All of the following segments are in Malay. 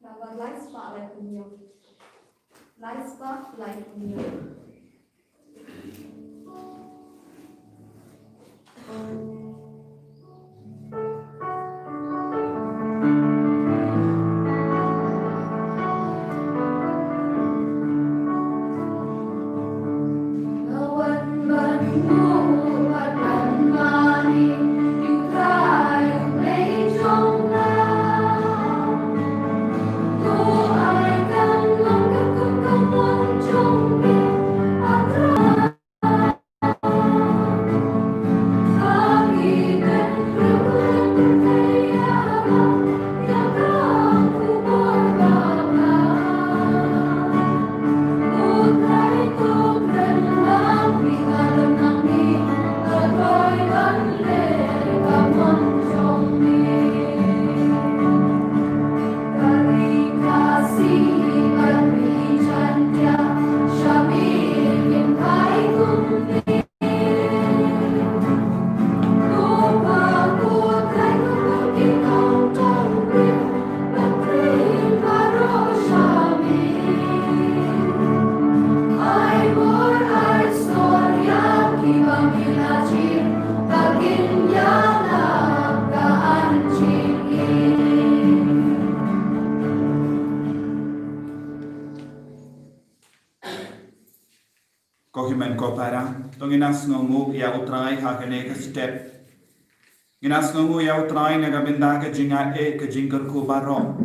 Dapat light spotlight punya, light spotlight punya. Kohimen ko para, tonginas ngongu ya utrai hakane ka step. Ginas ngongu ya utrai nagabinda ka jinga ka jingar ko baro.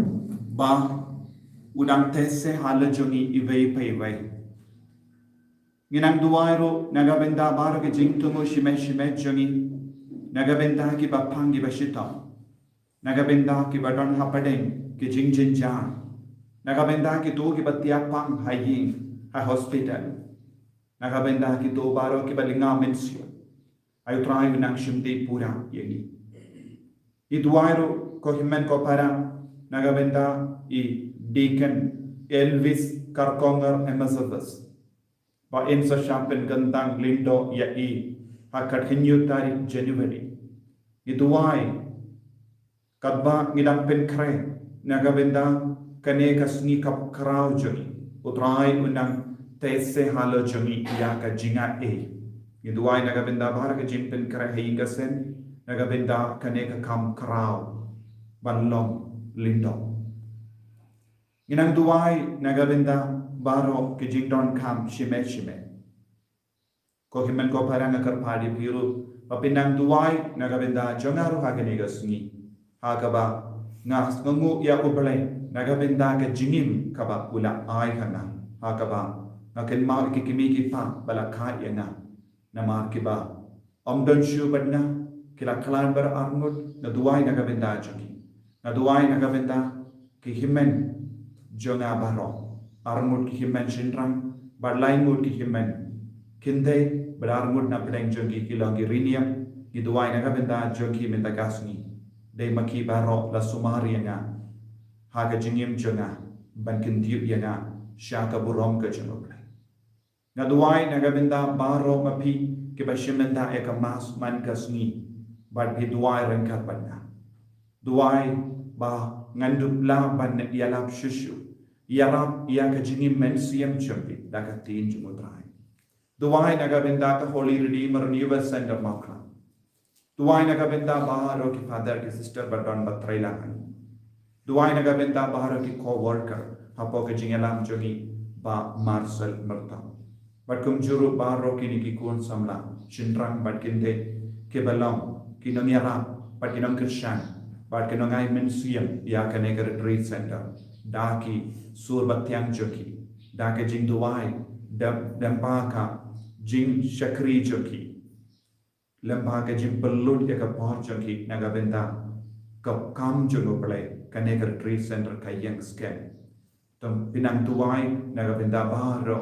Ba, udang tese hala jongi ibay payway. Ginang duwairo nagabinda baro ka jingtungo shime jongi. Nagabinda ki bapangi bashita. Nagabinda ki badon hapadeng ki jingjin jan. Nagabinda ki tu ki batiak pang haying ha hospital. Nagabenda ki to baro ki balinga mensio. Ayo try nang shimde pura yegi. Idwairo ko himen ko para nagabenda I Deacon Elvis Karkonger MSFS ba insa shampen gandang lindo ya I hakat tarik January ituai kadba ngidang penkre nagabenda kane kasni kap krau joni utrai unang tese halo joni ya ka jinga ituai nagabenda bahar ka jin penkre hinga sen nagabenda kane ka kam krau banlong lindo inang duai nagabenda baro ke jingdon kam shime ko himen ko parang akar padi piru papinang duai nagabenda jongaru hagane gasni hagaba ngas ngungu ya ubale nagabenda ke jingim kaba ula ai kana hagaba ngaken ma ikikimi ki pa bala kha yana nama kiba omdon shu badna kila klan bar armut na duai nagabenda jongi na duai nagabenda ki himen jonga baro armut ki himen shinrang badlain mut ki himen kinde berarmut na pedang jongi kilangi riniam ki duai nagabenda jongi mentagasni de maki baro la sumari nga haga jingim jonga bankin diu yana shaka burom ka jonga na duai nagabenda baro mapi ki bashimenda eka mas man kasni bad bi duai rengkat banna duai ba ngandup la ban yalap shushu yarap ya ka jingim men siam chombi daga tin jumutrai duai nagabenda ka Holy Redeemer Universe Center makra duai nagabenda baharo ki father ki sister badon batrailangan duai nagabenda baharo ki co-worker hapo ka jingalam jogi ba Marcel Merta batkum juru baharo ki ni kun samla shinrang batkinde ke balam ki nangyara patkinong kirshan batkinong ay mensiam ya ka nega retreat center daki sur batyang jogi daki jing duai dampaka jing shakri jogi lembaga jim belut ya ka por jogi nagabenda ka kam jono play ka nega retreat center ka yang scan tom pinang duai nagabenda baharo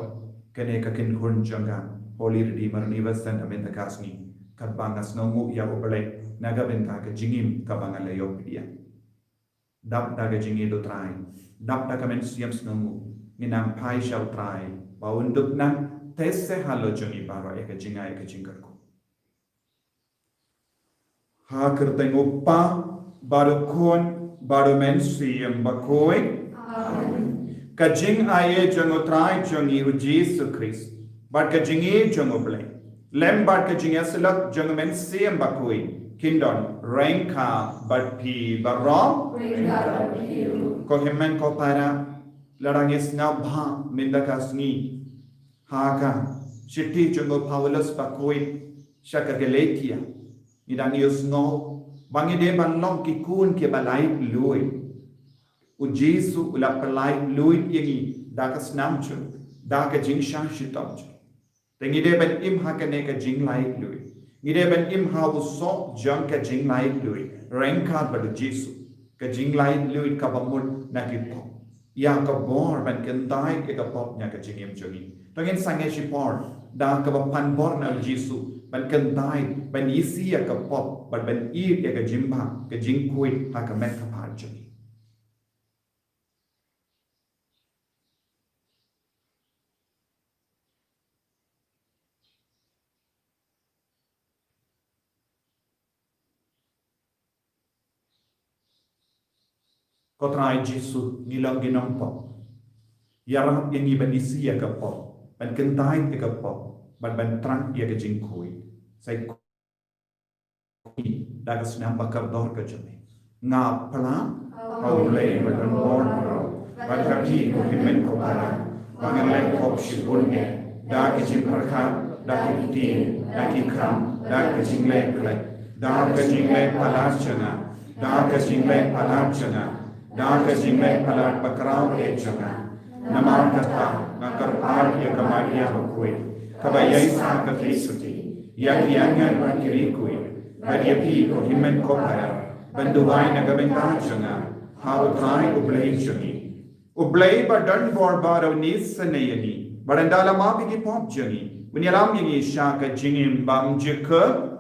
ka nega kin hun jonga Holy Redeemer Universe Center menta kasni karbangas nongu ya oblay nagabenda ka jingim ka bangala yopidia dap daga jingi do try dap daga men siam nongu minang pai shall try ba unduk nang tese halo jongi baro eka jinga eka jingarko ha kerteng uppa baru kon baru men siam bakoi ka jing aye jongo try jongi u Jesus Christ but ka jingi jongo blay lem but ka jinga selak jongo men siam bakoi kindon renka but pi barom ko himmen ko para larangis nga bha mindakasni haga shiti jongo Paulus bakoi shaka Galatia idang yus no bangide banlong ki kun ke balai lui u Jesu ula palai lui yengi dakas namchu daka jing sha shitamchu tengide ben im hakane ka jing lai lui ngide ben im ha u so jang ka jing lai lui renka badu Jesu ka jing lai lui ka bamul nakito ya ka bor ben kentai ke ka pop nya ka jingim jogi tongin sange shi por da ka pan bor na Jesu ban kentai ban isi ya ka pop ban i ya ka jimba ka jing kui ha ka met ka par jogi Kotrai Jesu nilang ginang pop yarap ini ban isi ya ka pop ban kentai ya ka pop ban trang ya ka jing kui sai daga senam bakar dor ka jame nga pala haule ban bor ban kaki ko himen ko para bangan lai kop shibunne da ki jing parkha da ki tin da ki kram da ki jing lai klai da ka jing lai palachana da ka jing lai palachana da ka jing lai palat bakrao e janga namar kata ngakar par ya kamaria bakui kabayai sa ka trisuti yang yangan ban kiri kui Badia pi ko himen ko para banduai na gabenda janga how try ublay jangi ublay ba dan bor baro nis sanayani barandala ma bi ki pop jangi bunyalam yangi shaka jingim bam jika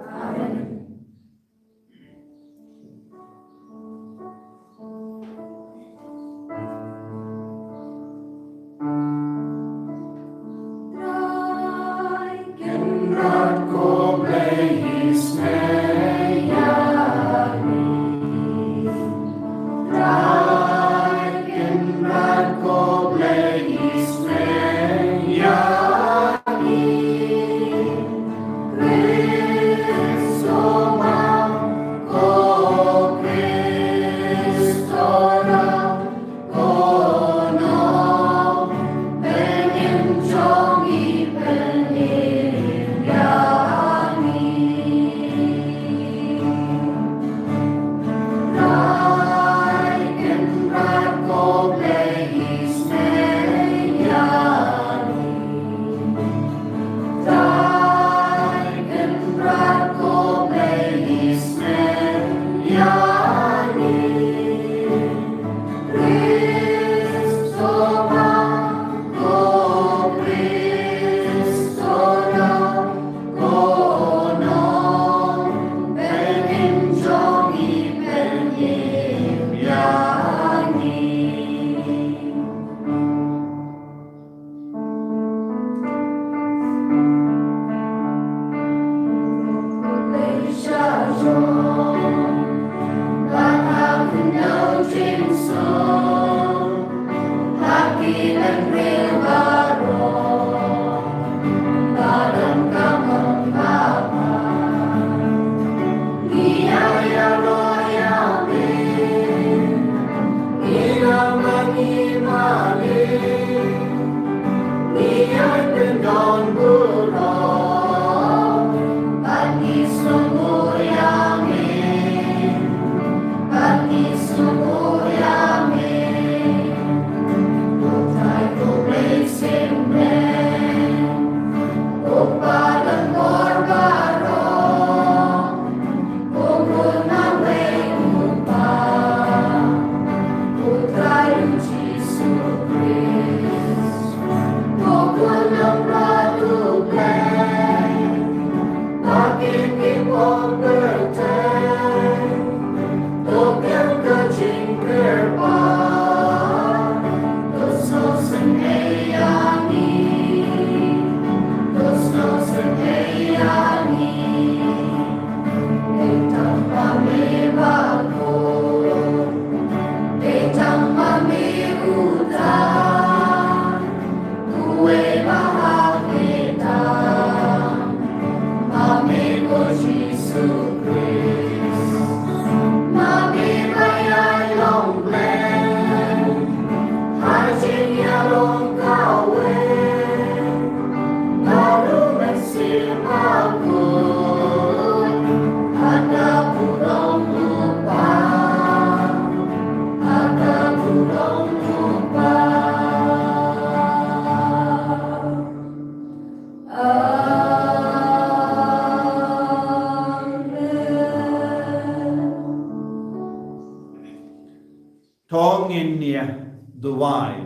Tongin niya duway.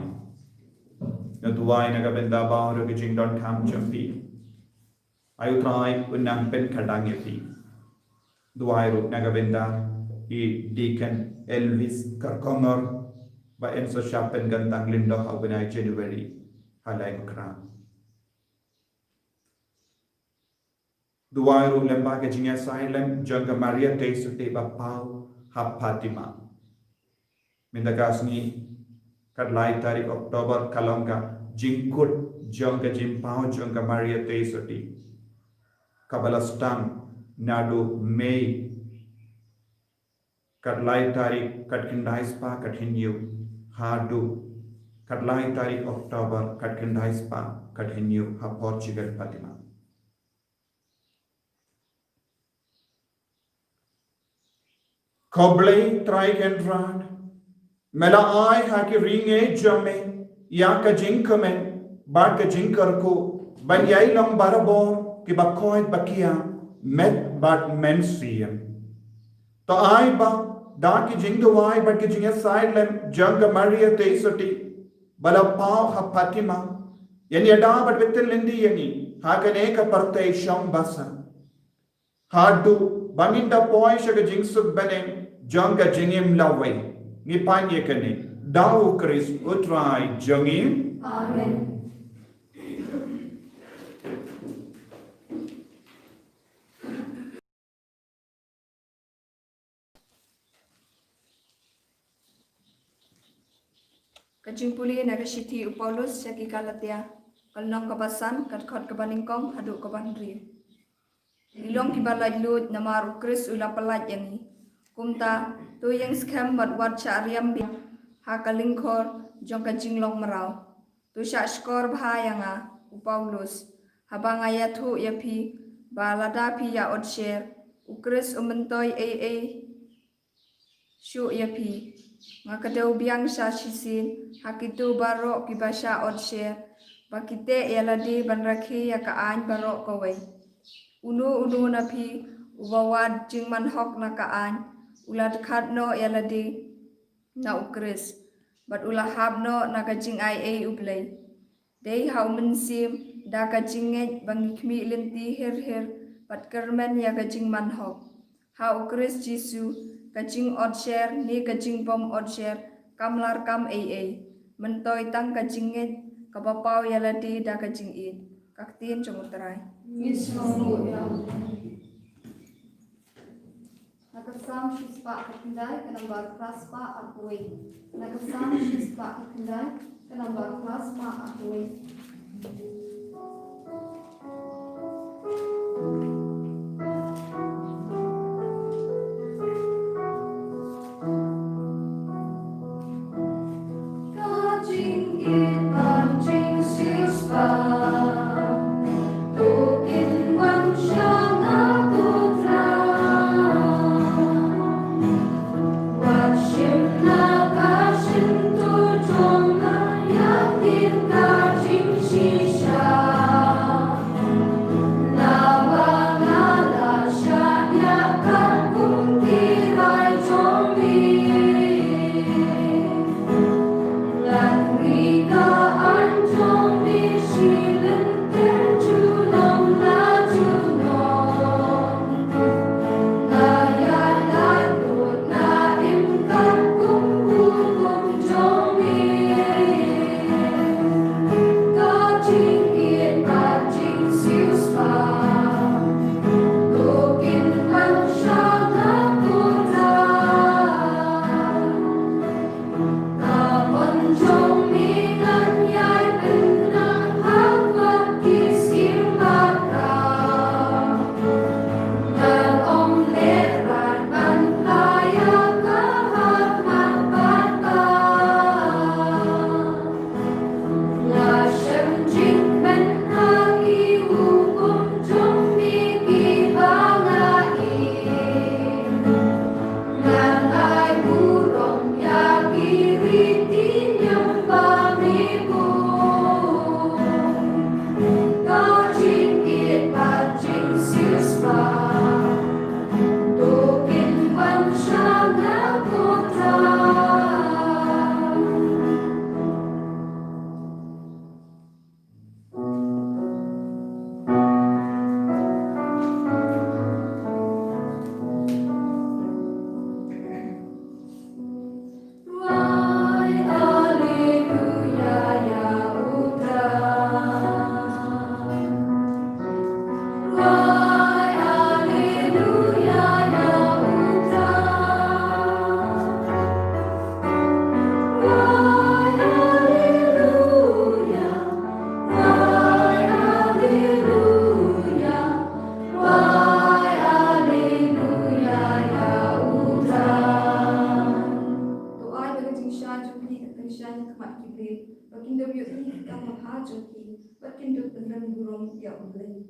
Na duway na kabenda bahuro kijing don kam champi. Ayu try unang pen kadang yapi. Duway ruk na kabenda I Deacon Elvis Karkongor ba enso shapen gantang lindo hagunay January halay makram. Duway ruk lemba kijing ya silent jangga Maria Tesu te bapau hapatima. Mindagas ni kadlai tarik Oktober kalongka jingkut jangka jimpau jangka Maria Teisoti kabalastang nadu Mei kadlai tarik kadkindai spa kadhinyu hadu kadlai tarik Oktober kadkindai spa kadhinyu ha Portugal Fatima Koblei try kendrad Mela ai ha ki ringe jame ya ka jinkamen ba ka jinkar ko ban yai long barabor ki ba koit bakia met bat mensian to ai ba da ki jingdawai ba ki jinga silent janga Maria Teisoti bala pau ha Fatima yani ada bat betel lendi yani ha ka ne ka parte sham basa hadu banginda poi shaga jingsuk benen janga jingim lawai Ni panye kene dau Chris utrai jangim Amen. Kajimpuli nagashiti Paulus yaki kalatia kalnong kabasan katkhot kabaningkong hadu kabandri Ilong kibalaj lut namaru Chris ulapalaj yani kumta tu yang scam wat chariam bi hakalingkor jongka jinglong marau tu sya skor bhayanga Paulus habanga yathu yapi balada pi ya odshare ukris umentoy syu yapi ngakadau biang sya shisin hakitu barok kibasha odshare bakite yaladi banrakhi yakaan barok kawai unu napi ubawad jingman hok nakaan ulat khatno yaladi na ukris but ulahabno nakajing ublay dei hau mensim da kajinget bangikmi linti her but kermen ya kajing manhok ha ukris jisu kajing odshare ni kajing bom odshare kamlar kam mentoy tang kajinget kabapau yaladi da kajing it kaktin chungutrai Nakasam shispa kakindai kenambar klaspa akui. Nakasam shispa kakindai kenambar klaspa akui. Kajing it banjing shispa. Tukin wansha nakutra. Krishan kemat kibrit, bakin dok yuk ni kamu hajoki, bakin dok beneran burung ya ulai.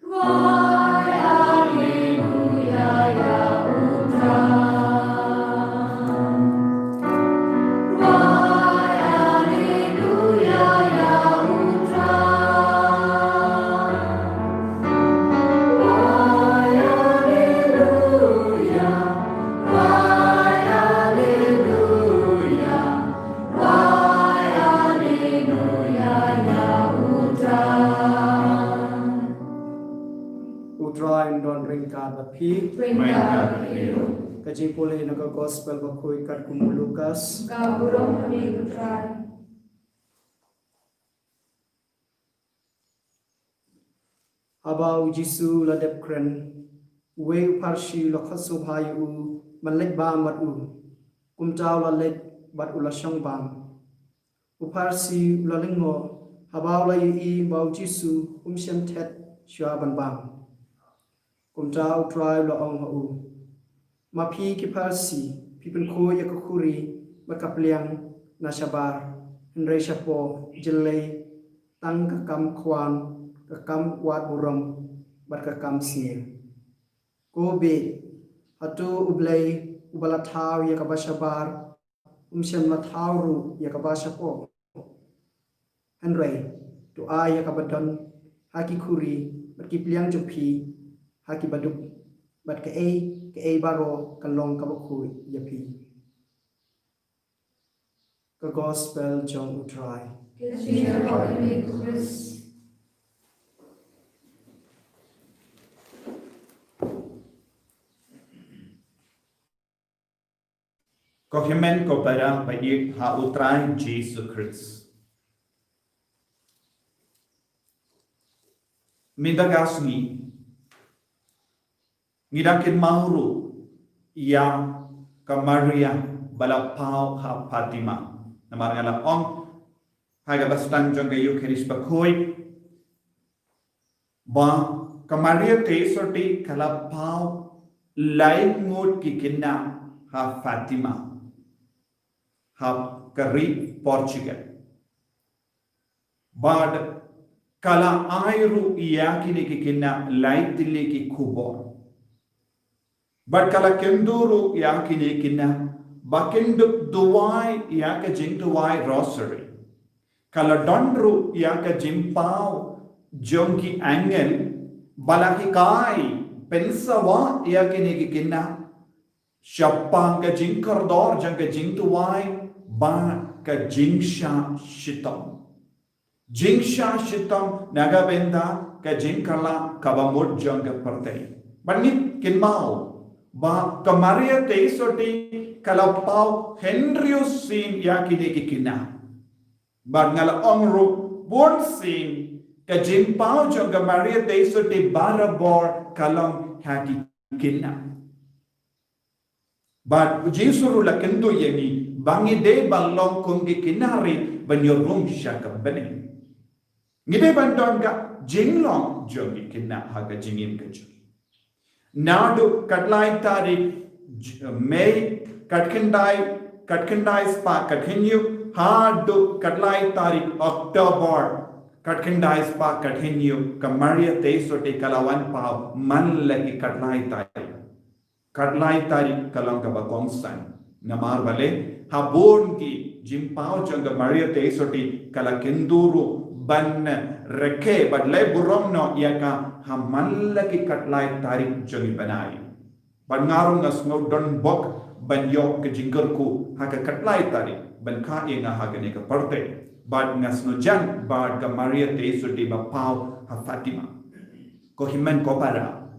Why, hallelujah, ya Utra. Why, hallelujah, ya Utra. Why, hallelujah. Why, hallelujah. Why, hallelujah, ya Utra. Utrai don ringkat bapi Ringkat kaji pulih naga gospel bakui kat kumu Lukas Kau burung kami utrai. abau Jisu ladep kren we parshi lokhasu bhayu malek ba matu kumtaw lalek bat ulasang bam uparsi ulalingo abau la yi bau Jisu umsem thet shwaban bam kumtaw try lo ong hu mapi ki parsi pipin ko yakukuri makapliang nasabar henry shapo jelle tang kakam kwan kakam wat buram bat kakam sir ko be hatu ublay ubala thaw yakabasabar umsem la thawru yakabasapo henry to ay yakabadon haki kuri bat kipliang jopi haki baduk bat ke e baro kalong kabaku yapi ka gospel jong utrai Krishan kami Kris. Kohimen ko para baik ha utrai Jesus Christ. Mindagas ni ngidakin mahuru yang ke Maria balapau ha Fatima. Namar ngala ong haga bastan jong ke Eucharis bakoi ba ke Maria te sorti kalapau lain ngut kikina ha Fatima ha kari Portugal. Bad kala airu iyakini kikina laitili ki kubor. But kala kenduru yakini kina bakinduk duwai yaka jingtuwai rosary. Kala dondru yaka jimpau jonki angel balaki kai pensawa yakini kina shapang ka jinkardor jangka jingtuwai ba ka jingsha shitam. Jingsha shitam nagabenda ka jinkala kabamud jangka partai. Banit kinmau ba kamaria teisoti kalapau Henrius sin yakini kikina ba ngala ongru bon sin ka jimpau jong kamaria teisoti barabor kalong haki kina ba jisuru la kendo yeni bangi de balong kungi kinari banyorum shaka bane ngide bandon ga jinglong jong kina haga jingin kaju Nadu katlai tarik May katkindai spa continue hadu katlai tarik October katkindai spa continue kamaria teisoti kalawan pau man lagi katlai tarik kalang kabagongsan namar vale habon ki jimpau janga maria teisoti kalakenduru ban reke badle buromno yaka hamalla ki katlai tarik jongi banai bangarung ngasno don bok banyo ke jinggerku haka katlai tarik ban ka inga haka ne ka parte bad ngasno jan bad ka maria teisoti ba pau ha Fatima ko himen ko para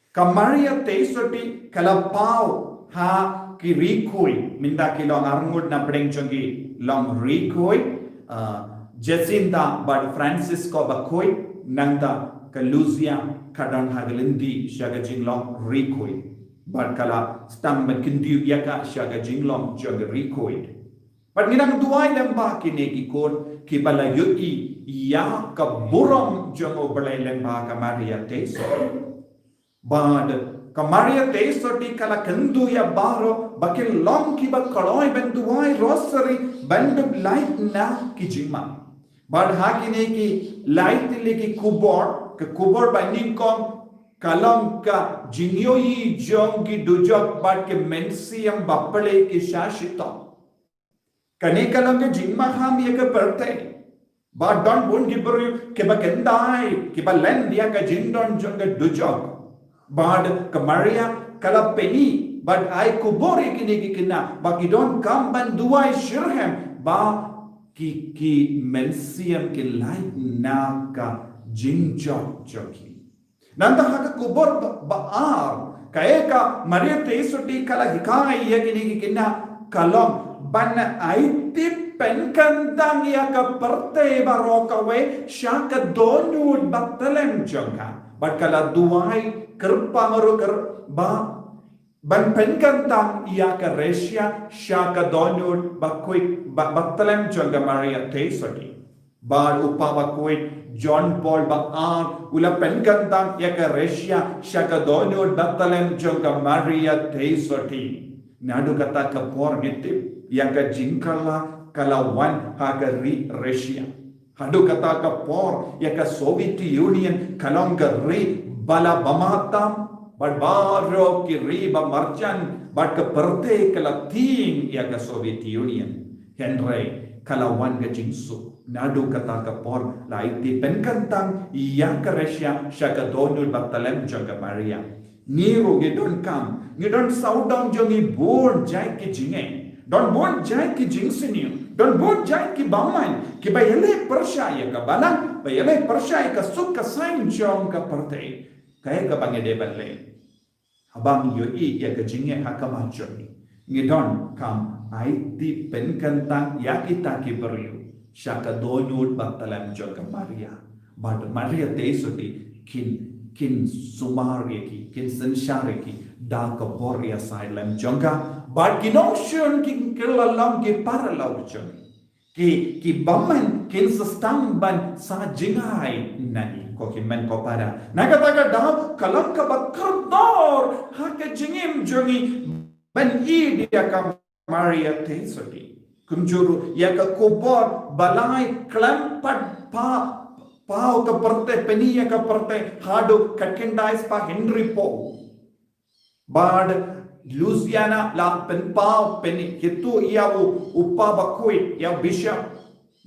ka maria teisoti kala pau ha ki rikoi minda ki long arngud na preng jongi long rikoi Jacinta bad Francisco bakoi nangda ka Luzia kadang hagalindi shaga jinglong rikoi bad kala stam kindiu yaka shaga jinglong jaga rikoi bad nginang duai lemba kini ki kon ki bala yui ya ka buram jongo balai lemba ka Maria teso bad Kamaria te soti kala kendu ya baro bakil long ki ba kaloi benduai rosary bendu light na ki jima. Bad hakine ki light le ki kubor ba ninkom kalam ka jingyoi jong ki dujok bad ke mensiam bapale ki shashita. Kane kalam ke jingma ham ye ke perte. Bad don bun ki buru ke ba kendai ki ba len dia ka jindon jong ke dujok. Bad kamaria kala penny but I kubori kini kina but you don't come and do I shirhem ba ki mensiam ki light na ka jinjok joki nanda haka kubor ba ar kaeka maria teisoti kala hikai ya kini kina kalom ban aiti penkandang ya ka perte barokawe shaka donud batalem jonga but kala duai kerpamaru ba ban penkantang ia ka resya shaka donut bakwik batalem jonga Maria teisoti ba upama kwik John Paul ba ula penkantang ia ka resya shaka donut batalem jonga Maria teisoti nadu kata ka por nitip yang ka jingkala kalawan haga resya hadu kata ka por ia ka Soviet Union kalong ri bala bamatam but baro ki riba marjan but ka perte kala ting ya ka Soviet Union Henry kalawan ka jingsu nadu kata ka por laiti penkantang ya ka Russia shaka donul batalem jaga Maria Nero you don't come you don't sound down jongi born jai ki jinge don't born jai ki jingsinu don't born jai ki baman ki bayele pershaya ka balang bayele pershaya ka sukka sain jong ka perte kaya ka bangede balle abang yo I ya ka jinge hakama joni ngidon kam aiti penkantang ya kita ki beryu shaka donut batalam joga Maria but Maria teisoti kin sumari ki kin sanshari ki da ka boria silem jonga but kinongshun ki kelalam ki paralau joni ki baman kin sustamban sa jingai nani ko kimen ko para nagataga da kalam ka bakardor haka jingim jongi ban dia ka Maria teisoti kumjuru ya ka kubor balai klampat pau ka perte penia ka perte hadu katkendais pa Henry po bad Louisiana la pen pau peni kitu ia upa bakui ya bishop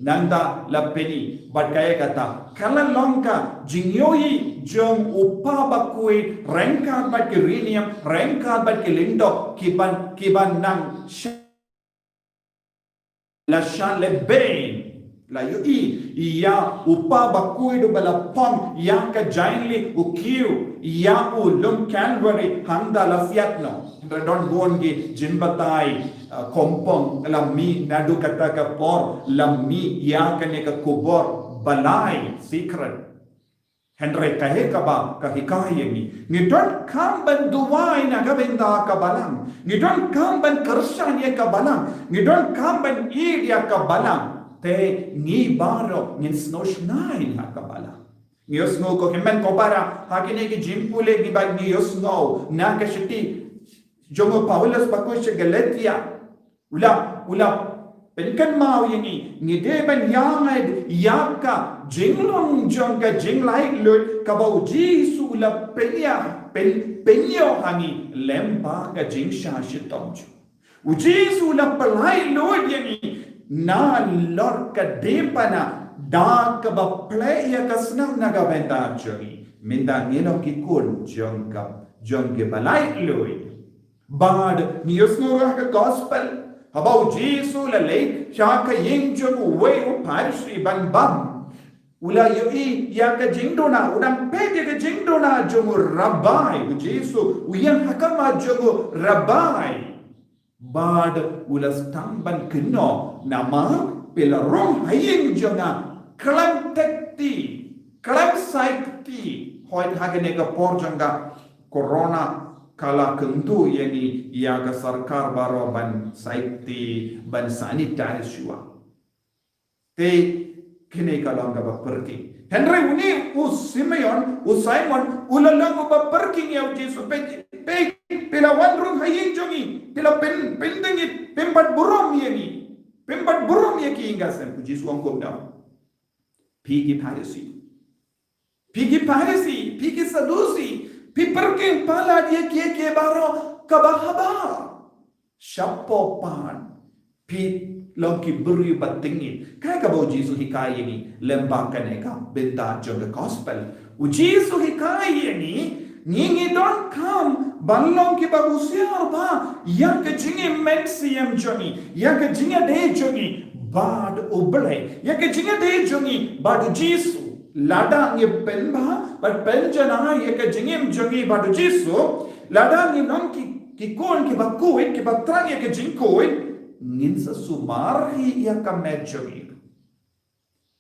nanda la peni but kaya kata kala longka jingyoi jong upa bakui renka bat kirinium renka bat kilindo kiban nang la shan le bain la yui ia upa bakui do bala pom yang ka jainli ukiu ia lum Calvary handa la fiatno don bongi jinbatai kompong la mi nadu kata ka por la mi ia kane ka kubor balai secret Henry kahe ka ba ka hikaya ni don't come ban duwai na gabenda ka balang ni don't come ban karsanya ka balang ni don't come ban idia ka balang te ni baro ni snoshnai na ka balang ni osno ko himen ko para hakine ki jimpule ki bag ni osno na ka shiti jomo Paulus bakosh Galatia ula penkan mau yani ni deben yangad yaka jinglong jongka jinglai lut kabau jisu la penyo hangi lemba ka jingsha shitomju ujisu la pelai lut yani na lor ka depana da ka ba play ya kasnam naga benda jogi minda ngelo ki kun jongke balai lut bad niosno ka gospel about Jesus la late shaka yingjong way o parishri ban bam ula yoi ya ka jingdona udang pege ka jingdona jomu rabbai Jesus uyang hakama jomu rabbai bad ula stamban kino nama pela rom haying jonga klam tekti klam saikti hoy hagene ka porjanga corona kala kentu yani ia ka sarkar baro ban safety ban sanitary shua te kene kala nga ba pergi Henry uni Simeon Simon ulalang uba parking ya Jesus pe pila one room hayin jongi pila pendingit pembat burom yaki ingasem Jesus wangkom down pigi Pharisee pigi Sadducee pi parking pala dia ke baro kabahaba shapo pan pi Loki beri batingin. Kaya ka ba Jesus hikaya ni lembakan eka benda jong gospel. Jesus hikaya ni ngingi don't come balong ki bagusiar ba yang ke jingi mensiam jongi yang ke jinga de jongi bad uble yang ke jinga de jongi bad Jesus lada ngi penba but penjana yang ke jingi jongi bad Jesus lada ngi non ki kon ki bakuit ki batrang yang ke jingkoit nginsa sumarhi ya kamejogir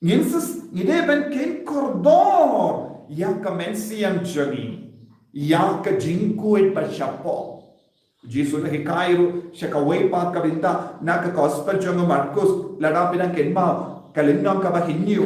nginsas ngideben ken kordor ya kamensiam jogi ya ka jinkuit pashapo Jesus na hikairu siya kaway pa kabinta na ka gospel jongo Marcos lada pinang kenma kalingam ka ba hinyo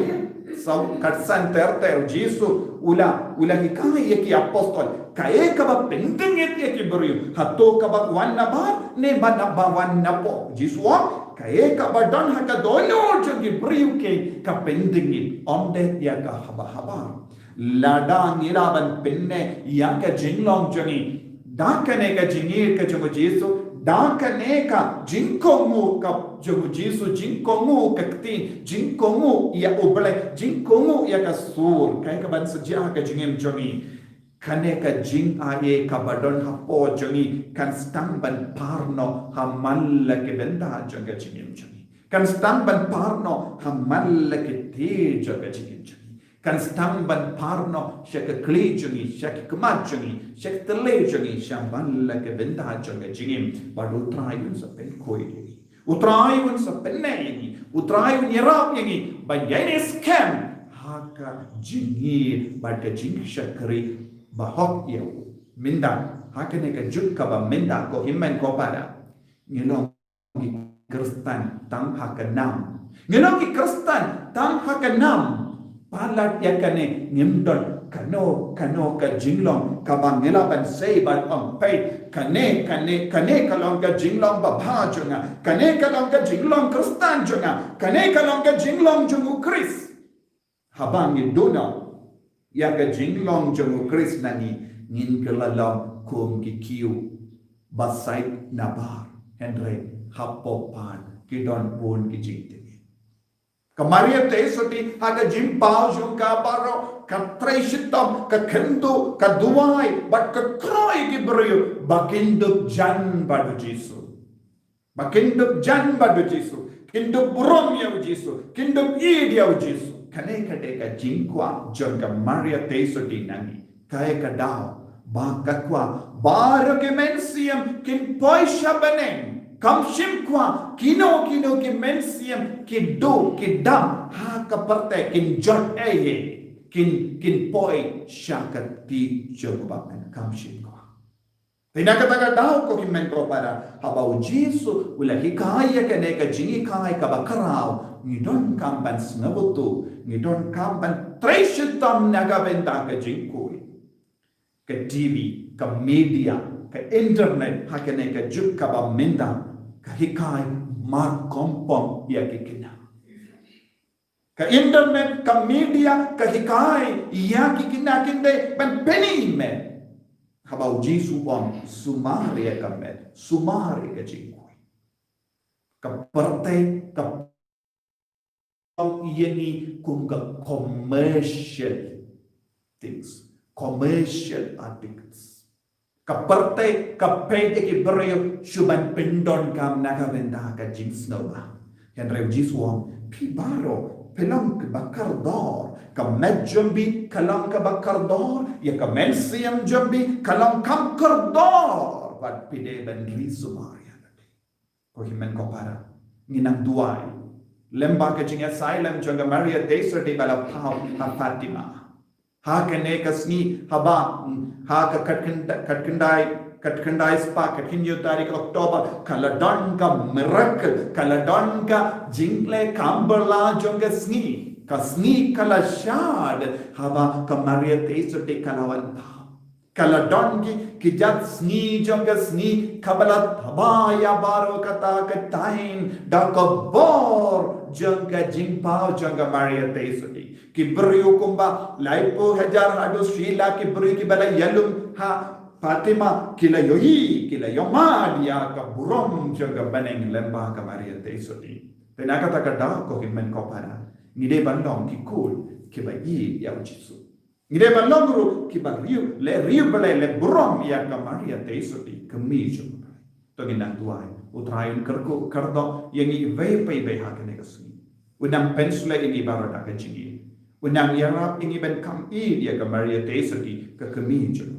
sa katsan terter Jesus ula hikaya ki apostol kaya ka ba pendengit ki beriu hato ka ba wanna ba ne ba wanna po Jesus kaya ka ba don haka dono jongi beriu ke ka pendengit onde ya ka haba lada ngiraban penne ya ka jinglong jongi dakane ka jingir ka jongo Jesus dakane ka jingkongu ka jongo Jesus jingkongu ka kti jingkongu ya uble jingkongu ya ka sur kaya ka ban sejah ka jingim jongi kane ka jing aye ka badon hapo jongi kan stamban parno hamalla ke benda jonga jingim jongi kan stamban parno hamalla ke te jonga jingim jongi kan stamban parno shaka kli jongi shaka kumat jongi shaka tele jongi shamalla ke benda jonga jingim badu trayun sa pen koi utrayun sa penne ini utrayun yarap ini bayane scam haka jingi bada jing shakri bahok yau minda hakene ka jukka ba minda ko himmen ko pada ngilong ki Kristen tang hakanam ngilong ki Kristen tang hakanam palat yakane ngimdon kano ka jinglong ka bang ngelaban sei ban on pay kane kalong ka jinglong ba bhajunga kane kalong ka jinglong Kristen junga kane kalong ka jinglong jungu Chris habang iduna yaga jinglong jongo Chris nani ngin kelalong kum ki kiu basait nabar Henry hapopan kidon pun ki jingtini kamaria te soti haga jimpau jung ka baro ka treshitom ka kendu ka duai but ka kroi ki brio bakinduk jan badu Jisu bakinduk jan badu Jisu kinduk burom ya Jisu kinduk id ya Jisu kane ka jingkwa jonga Maria tesodi nani kaya ka dao ba kakwa baro ke mensiam kin poisha baneng kam shimkwa kino ki mensiam ki do ki dam ha ka parte kin jot eye kin poi shakat ti jogba kam shimkwa tinakataka dao ko kin men ko para habau Jisu ula hikaya kane ka jingi kai ka bakarao ngidon kamban snabutu ngidon kamban treshitam nagabenda ka jingkui ka TV ka media ka internet hakane ka jukka ba minda ka hikai mar kompong ya kikina ka internet ka media ka hikai ya kikina kinde ban penny me habau Jisu on sumari ka med sumari ka jingkui ka partai ka yeni kunga commercial things commercial articles kaparte kapete ki brio shuban pindon kam nakavenda ka jinsnova yan rev jiswam pibaro pelang ka bakardor ka medjumbi kalang ka bakardor ya ka mensiam jumbi kalang kam kardor wat pide ben risumaria ko himen ko para nginang duai lemba ke jinga asylum jonga Maria deserte bala pau ha Fatima ha kane kasni haba ha ka katkindai kat kendai spa kat hinyo tarik Oktober kaladon ka miracle kaladon ka jingle kamberla jonga sni kasni kala shad haba ka Maria Teso te kalawan kaladon ki jat sni jonga sni kabalat habaya baro kata katain da kabor jonga jingpao jonga Maria Teso ki beriu kumba laipo hajar hadu Sheila ki beriu ki bala yalum ha Fatima kila yohi kila yoma dia ka burom jaga baneng lembah ka Maria Teso di tenaka takada ko himen ko para ngide bandong ki kul ki ba yi ya ujisu ngide bandong guru ki ba riu bale le burom ya ka Maria Teso di kemi jo to ginang tuai utrain kerko kardo yangi ve pe be ha kene kasni unang pensule ini barada ka jingi unang yarap ini ben kam I dia ka Maria Teso di ka kemi jo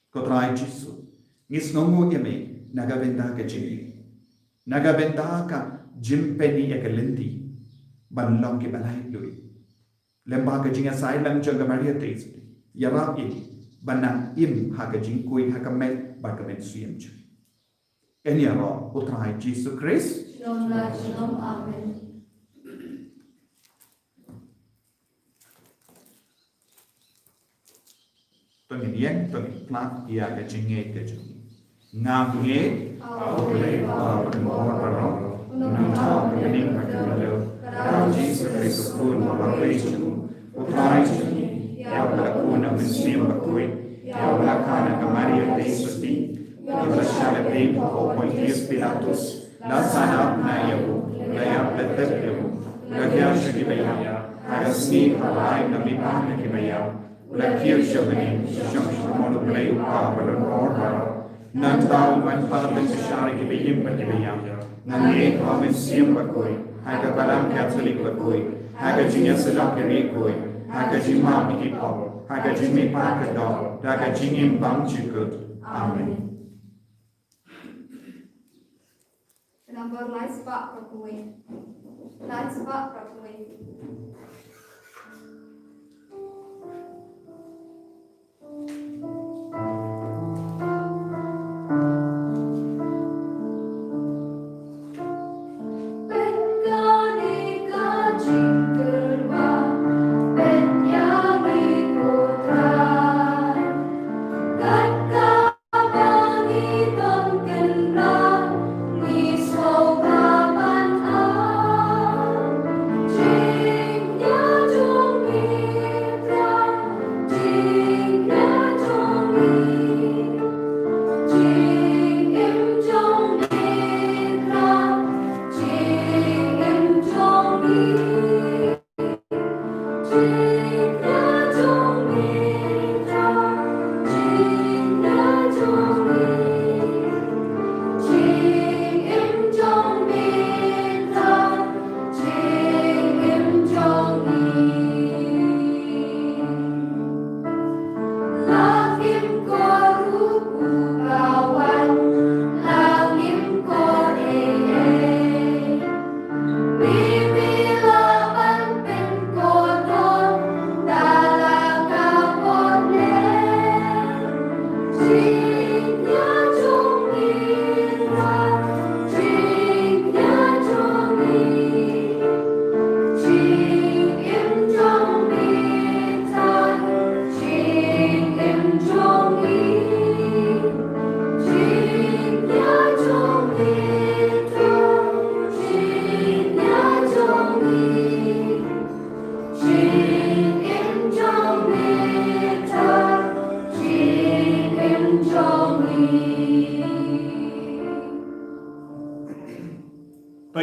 Kotrai Jisu, ngis nomu yame nagabenda ka jingi, nagabenda ka jimpeni ya ka lendi, banlong ki balai lui, lembah ka jinga sai lang jaga Maria Teso, yarap ini banang im ha ka jingkui ha ka met ba ka met suyam jui. Eni aro utrai Jisu Christ. Shalom, shalom, amen. Tungin yen, tungin plak, ia ka jinge ka jingi. Ngam nge, au boleh bawa penmor barong, unang tau kening ka kemalo, karau Jisu Kristus pun mawawai jumu, utrai jingi, ia berlakuna mensim bakui, ia berlakana ka Maria Teso di, ia bersyala bim ko Pontius Pilatus, lasana na yabu, layap letep yabu, lagya syagi bayam, hagasni halai na mipah na kibayam, Lakir syabani, syamshamono play upa balon orba. Nantau man paten syari ki biyim patibiyam. Nange komen siyam bakoi, haga balam Catholic bakoi, haga jinya sedap kiri koi, haga jima biki pop, haga jimi pakador, haga jingim bang chukut. Amen. Number lights back properly. Lights back properly.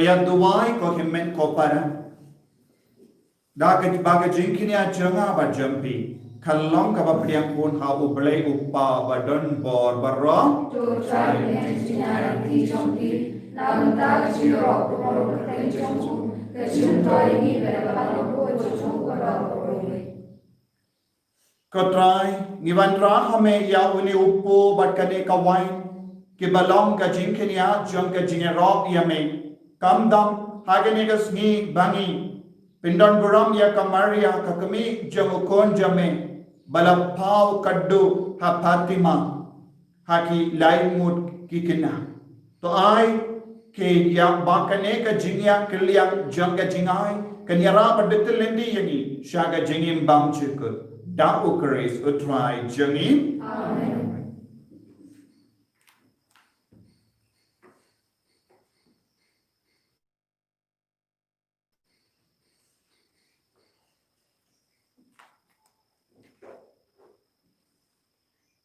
Yang duai ko himen ko para. Daga di baga jingkinia janga ba jampi. Kalong ka ba priang kun ha ublay upa ba don bor barro. To try and engineer the jumpy, Navanta Chiro, or Kenjong, the Chuntoy, Niver, Ko try ngivandra hame ya uni upo bat kane ka wine ki balong ka jingkinia jang ka jingero ya me. Kamdam hagenegas ni bangi pindon buram ya kamaria kakami jamukon jame balapau kadu ha Fatima haki lain mut kikina to ai ke ya bakane ka jingya kliang jangga jingai kanyara padetel lendi yani shaga jingim bam chuk da ukres utrai jangim Amen.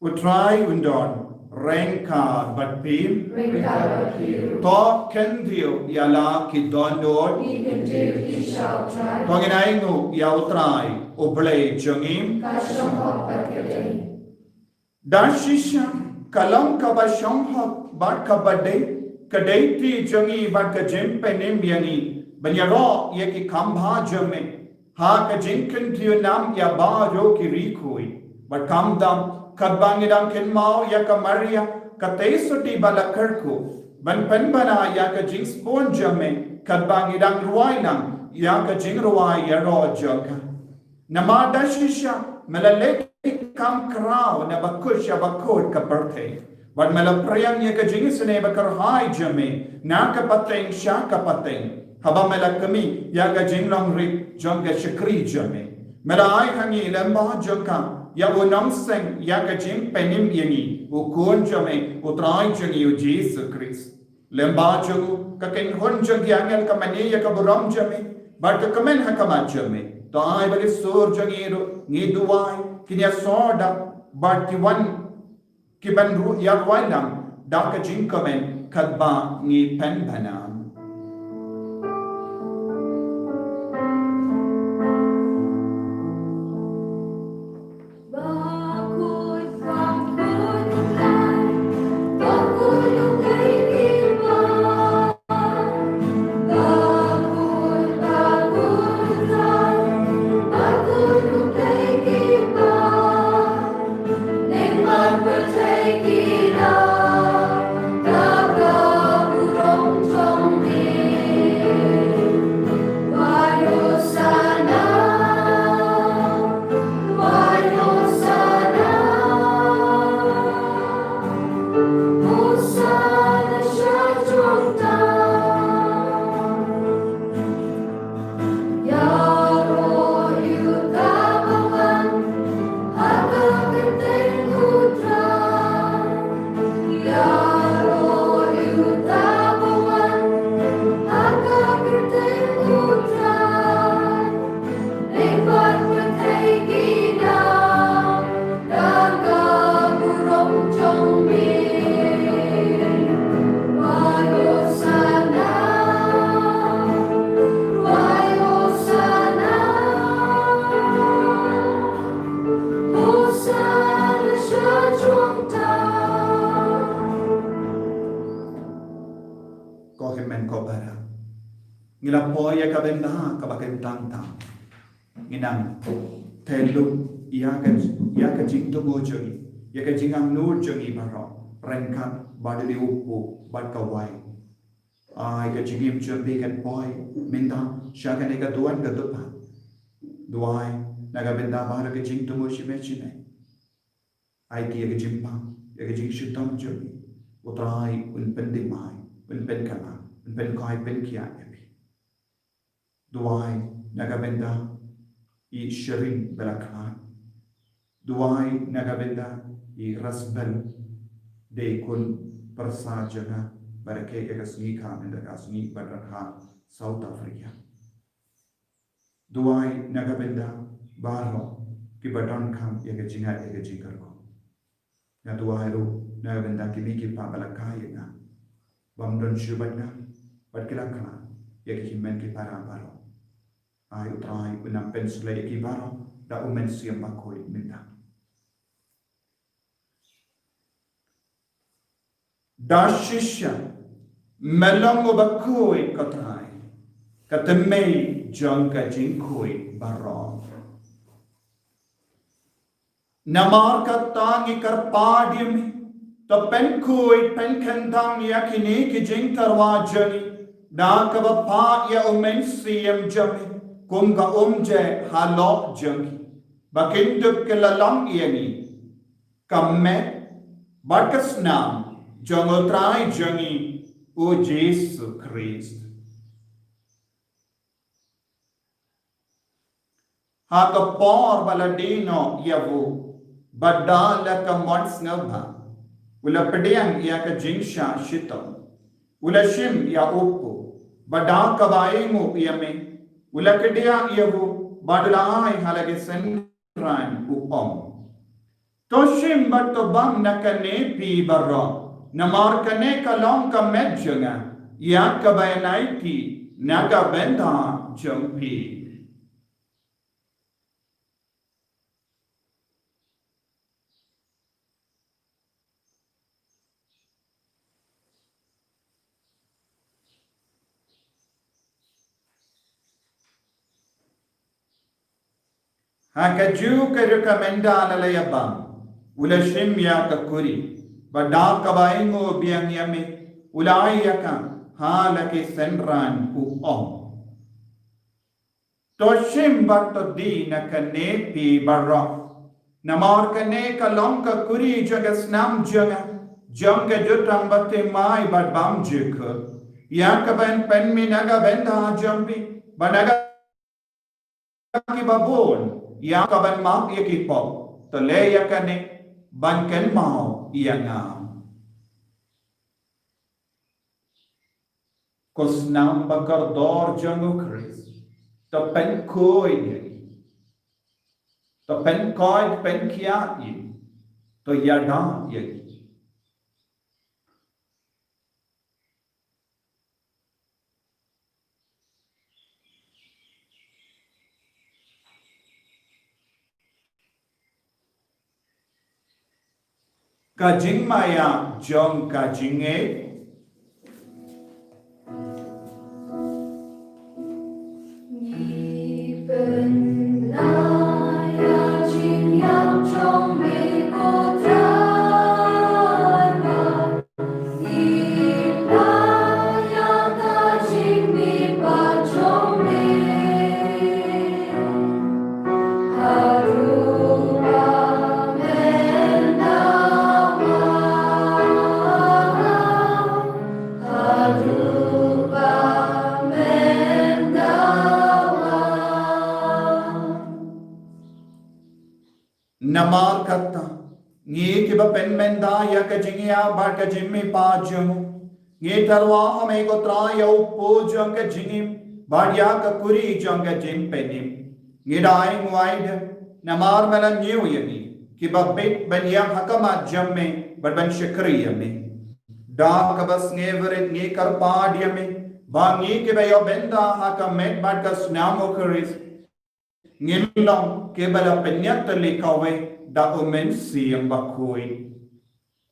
utrai undon Rengka bat pim Recover you. to kendio yala ki dondor He can do, he shall try. Panginaingu yautrai oblay jangim Kashong hop pakade. dashisha kalam kabashong bat kabade kadaiti jangi bat kajem penim yani banyaro yaki kambha jame ha ka jinken tiyo nam ya ba ro ki rikoi bat kamdam kadbangidam kenmao ya ka maria ka teisuti balakarko ban penbana ya ka jing spon jame kadbangidam ruwainam ya ka jing ruwai ya ro jaka namada shisha malalek kam krao na bakusha bakod ka birthday but malaprayang ya ka jing sene bakar hai jame na ka pateng sha ka pateng haba malakami ya ka jing long ri jong ka shakri jame malai hangi lamba jaka ya unam seng ya ka jing penim yani ukon jame utrai jangi u Jesus Christ lamba jogu ka ken hon jang yang ka mani ya ka buram jame but ka kamen ha ka jame to ai bali sur jangi ro ni duwai kinya soda but ki wan ki ban ru ya wainam da ka jing kamen kadba ni pen bana ngila poya ka benda ka baken tang tang nginang telu ya ka jing to mo jogi ya ka jing ang nur jogi baro rengkat badali upu bad ka wai ai ka jingim jombe kan poy minda shaka ne ka duan ka dupa duai naga benda bara ka jing to mo shime chine ai ki ka jimpa ya ka jing shitam jogi utrai un pendimai un pen kana un pen kai pen kia duai nagabenda i shirin belakhan duai nagabenda i rasbel de kun persajana barake ekasni khan inda kasni barakha South Africa duai nagabenda baro ki badan kham ege jinga ege jingar ko na duai ro nagabenda ki mi pa balakha yena bamdon shubanga barkilakha ege himen ki para baro ai utrai unam pensle ki baro da umen siam bakoi minda da shisha melango bakoi katrai katemei jangka jingkoi baro namar katangi karpadium to penkoi penkandang yakini ki jing tarwajani da kabapa ya umen siam jami kum ka umje halok jangki Bakindup ke lalang iangi. Kamet barkasnam jangotrai jangi o Jesu Christ. Haka por baladino yavu badala ka mons ngabha. Ula pedang ia ka jingsha shitam. Ula shim ya upu. Bada kabaingu iame. Ula kedia yavu badalai halage senran upom. Toshim bato bang nakane pi barro. Namar kane kalong ka medjanga. Ya kabayanai pi naga benda jampi. Hakaju ka rekomenda lalayabang. Ula shim ya ka kuri. Bada kabaingo biang yame. Ulai ya ka halake senran upom. Toshim bato di nakane pi barro. Namar kane kalong ka kuri jagas nam janga. Janga jutang bate mai bad bam jika. Ya ka ben pen mi naga benda jambi. Banaga ki babon. Ya ka ban mak ikipo. Tole ya kane. Ban ken mau iya ngam. Kosnam bakar dor jango Chris. To pen koi ye. To pen koi pen kia ye. To yada ye. Kajing maya jong kajing Ni ben na ya jing yang trong mi ko tra ma. Ni na ya ta jing mi ba trong mi. Haruba men na wa. Haruba men na wa. namar katta. Ngi kiba pen menda ya kajing ya bar kajing mi pa jamu. Ngi tarwa hame ko tra ya upo jong kajing. Bar ya ka kuri jong kajing penim. Ngi dai nguaid. Namar mela ngiu yami. Kiba bit ben ya hakama jamme. Bar ben shakri yami. Da kabas ngeverit ngi karpad yami. Ba ngi kiba yo benda haka met bar ka snamo kuris. Ngilong kebala penyat likawe da umen siyang bakui.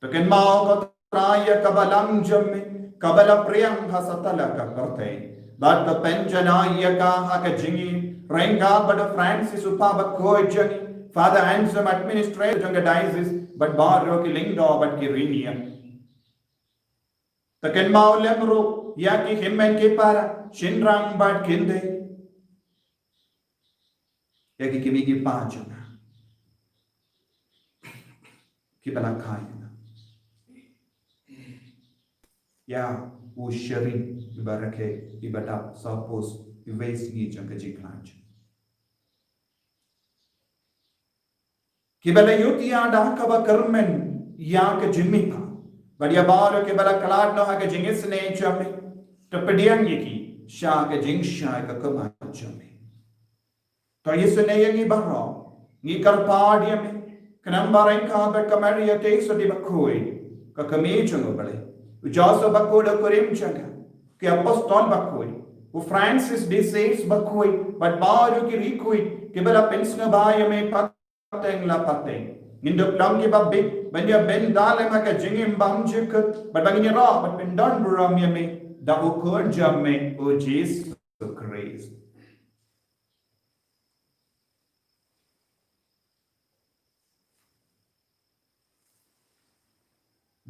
Taken mau ko traya kabalang jamme kabala priyang hasatala ka karte. Bad ka penjana yaka haka jingi renga bada Francis upa bakoi jangi. Father Handsome administrator janga diocese but baro ki lingdo but ki rinia. Taken mau lemro yaki himmen ki para shinrang bad kinde. Yaki kimigi pajana. Kibalakayana. Ya ushari ibarake ibada sapos ives ni janga jiklaj. Kibala yuti anda kaba karmen ya ke jimika. Badia bar kibala kalad no ha ke jingis ne jame. Tapedian yiki sha ke jingsha ka kama jame. To yesu ne yangi barro ni karpad yame. Kanang barang ka ba kamari ate so di bakoi ka kami jungo bale. Ujaso bakoi da kurim changa. Ke apostol bakoi. U Francis de Sales bakoi but baru ki rikoi ke bala pensna ba yame pateng la pateng. Nindok lang ki babik banya ben dale maka jingim bam jikut but bangin ra but pendan buram yame da ukur jamme o Jesus Christ.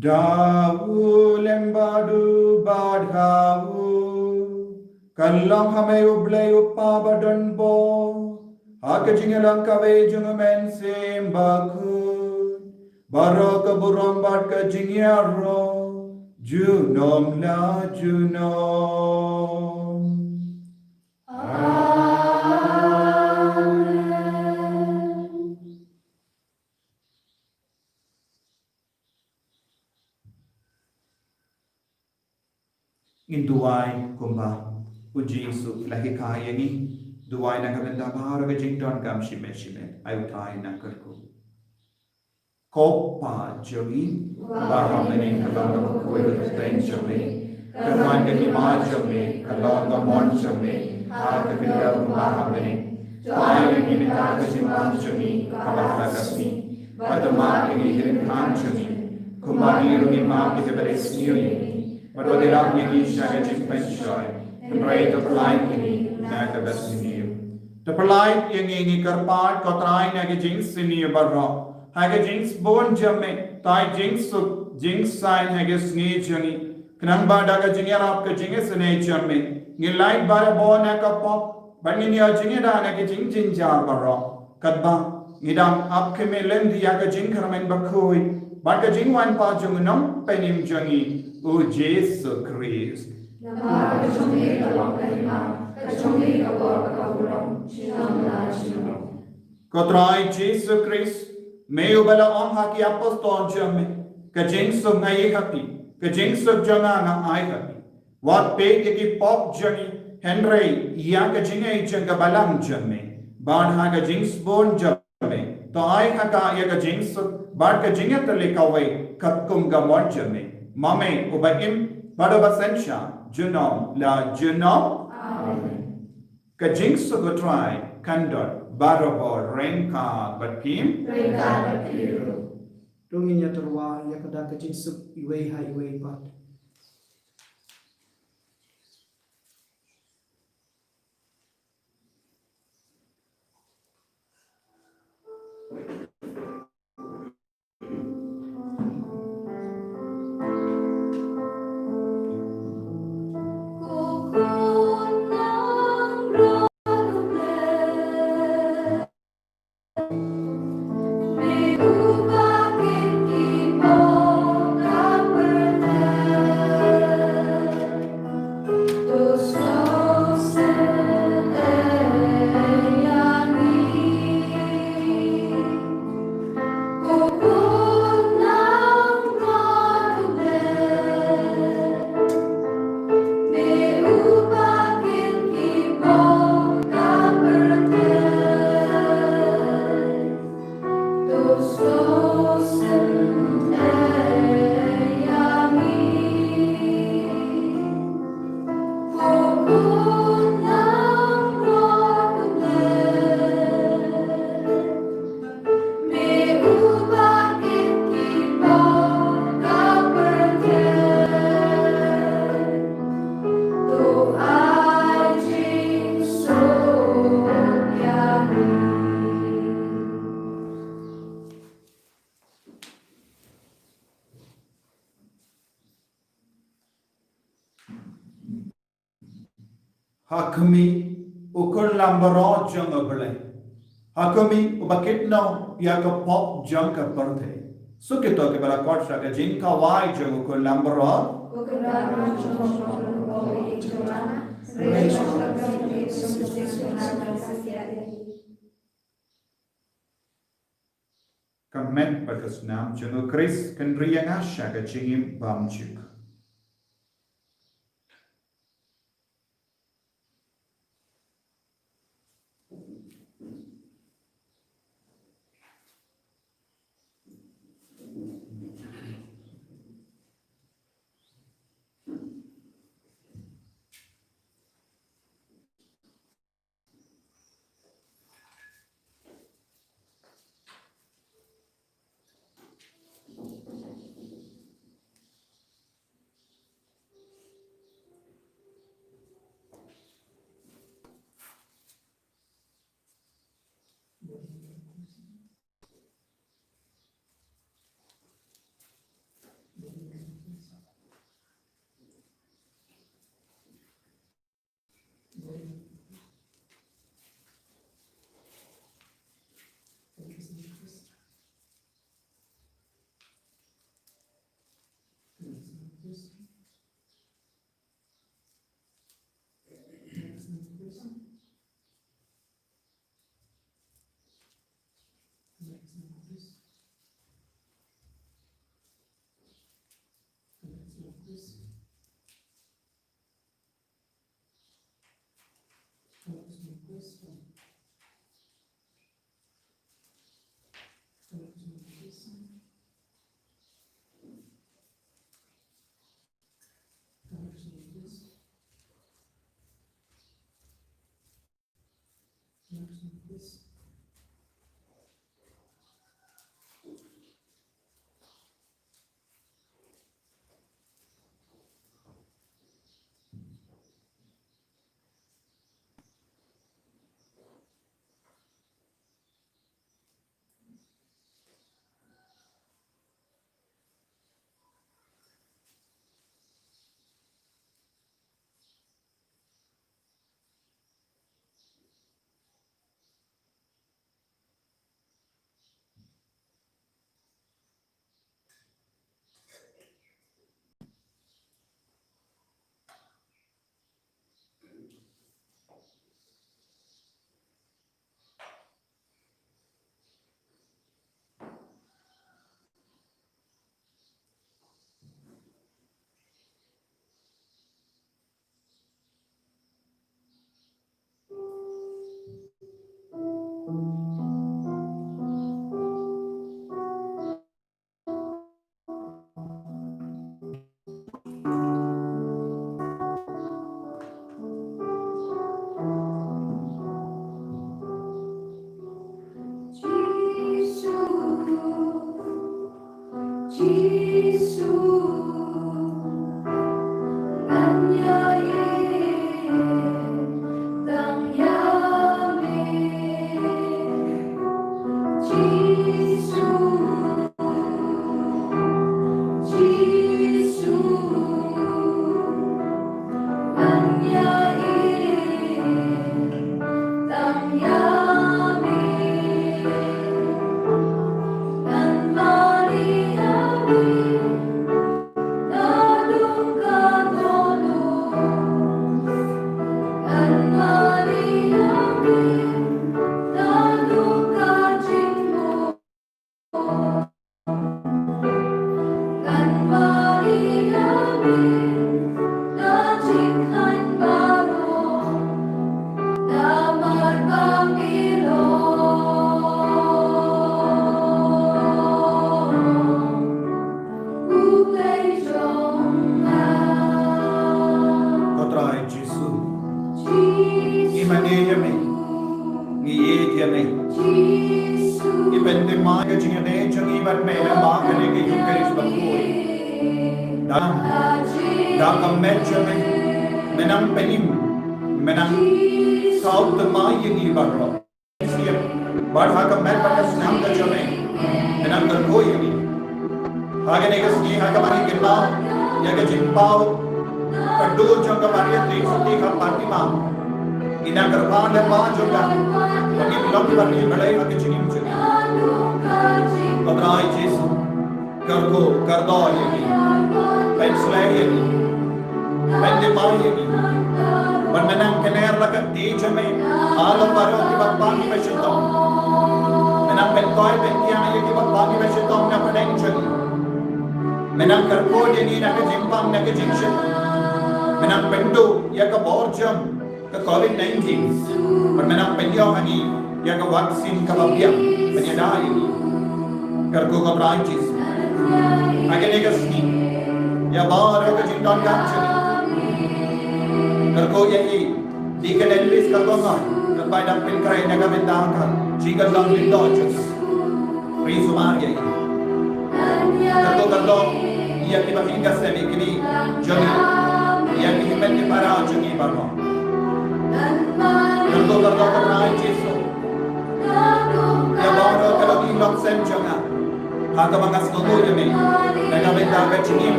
Dawu lembadu badhawu kallam hame uble uppa badan bo Haka jingalang kawe jungamen sim bakut. Barok burom bat ka jingyaro. Junom la junom. In duai kumba uji su lahi kaya ni duai na kabenda bahara ka jington kam shime ayu thai na karku kopa jogi bahara mene kalong ko ko tain jogi karman ke ma jogi kalong ka mon jogi ha ka binda bahara mene tuai ni ni ta ka simam jogi kabala kasni badama ni hirin khan jogi kumani rungi ma ke beres ni Marodirang ini siya pensioy. Pray to perlain ini na kabas niyo. To perlain ini karpat kotray na jinx niyo barro. Haga jinx bon jamme tai jinx su jinx sign haga sni jani. Kanang ba daga jinger ap ka jinges ne jamme. Ngilai bara bon na kapop. Bani niya jinger da na jing jing jar barro. Kadba ngidam ap ke me lendi ya ka jing karamen bakoi. Baka jing wan pa jungnam penim jangi. O Jesus Christ. Nama kecungi kalong kelima, kecungi kabor kabulong, sinam la sinam. Kotrai Jesus Christ, meu bala om haki apostol jamme, kajing sum ngai haki, kajing sum janga na ai haki. Wat pe ki pop jangi, Henry, ya kajing ai janga balang jamme, ban ha kajing spon jamme, to ai haka ya kajing sum, ban kajing atale kawai, katkum gamon jamme. Mame ubaim badobasensha junom la junom Amen. kajing sugutrai kandot barobo renka batkim Rengka berkiru. Dongin ya terwa ya kada kecing sup iwe ha iwe pat. Hakumi ukun lambaro jang ablay. Hakumi ubakit no ya ka pop jang ka parthe. Sukito ke bala kot sa ka jing ka wai jang ukun lambaro. Bukan chong bawa ichona, reis chong sumsisuna kasiade. Kamen bakas nam jang Chris kan riyang asya ka jingim bamchuk.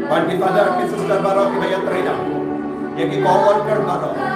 But the father, sister, Baro, Kibaya Trina, Yaki Power, Baro.